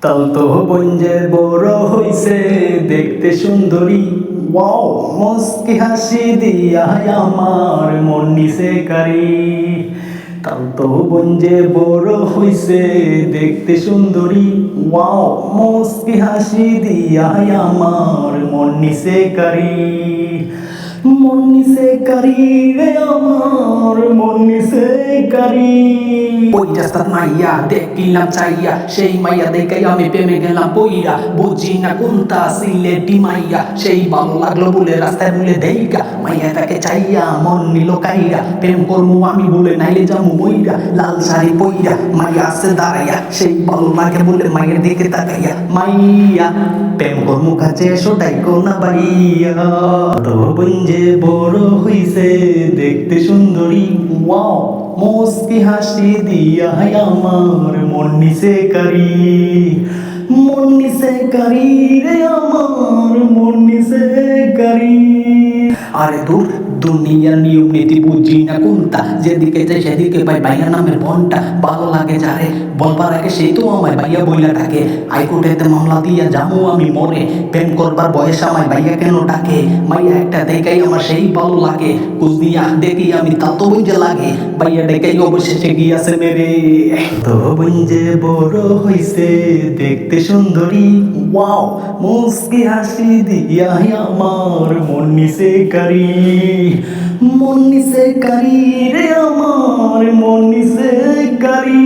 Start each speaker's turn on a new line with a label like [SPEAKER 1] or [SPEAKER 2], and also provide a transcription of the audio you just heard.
[SPEAKER 1] তাও তো বঞ্জে বড় হইছে দেখতে সুন্দরী, ওয়াও মুস্কি হাসি দিয়া আমার মন নিছে কারি। তাও তো বঞ্জে বড় হইছে দেখতে সুন্দরী, ওয়াও মুস্কি হাসি দিয়া আমার মন নিছে কারি। মন নিছে কারি রে আমার মন নিছে কারি।
[SPEAKER 2] ওই রাস্তার মাইয়া দেখিলাম চাইয়া, সেই মাইয়া দেখাই আমি প্রেমে গেলাম বইরা। বুঝি না কোনটা সিলেটি মাইয়া, সেই ভালো লাগলো বলে রাস্তায় বলে দেইকা। মাইয়া তাকে চাইয়া মন নিল কাইরা, প্রেম করমু আমি বলে নাইলে যামু বইরা। লাল শাড়ি পইরা মাইয়া আছে দাঁড়াইয়া, সেই ভালো লাগে বলে মাইয়ের দিকে তাকাইয়া। মাইয়া প্রেম করমু কাছে এসো ডাইকো না বাইয়া।
[SPEAKER 1] তো বঞ্জে বড় হইছে দেখতে সুন্দরী, ওয়াও মুস্কি হাসি দিয়া আমার মন নিছে কারি। মন নিছে কারি রে আমার মন নিছে কারি।
[SPEAKER 2] আরে দূর দুনিয়ার নিয়ম নীতি বুঝি না কোনটা, যেদিকে যাই সেদিকে পাই ভাইয়া নামের বনটা। ভালো লাগে যারে বলবার আগে সেই তো আমায় ভাইয়া বইলা ডাকে। হাইকোর্টেতে মামলা দিয়া যাবো আমি মরে, প্রেম করবার বয়স আমায় ভাইয়া কেন ডাকে। মাইয়া একটা দেখাই আমার সেই ভালো লাগে, কুচ দিয়া দেখি আমি তা তো বুঝে লাগে। ভাইয়া দেখাই অবশেষে গিয়াছে মেরে।
[SPEAKER 1] তো বঞ্জে বড় হইছে দেখতে সুন্দরী, ওয়াও মুস্কি হাসি দিয়া আমার মন নিছে কারি। মন নিছে কারি রে আমার মন নিছে কারি।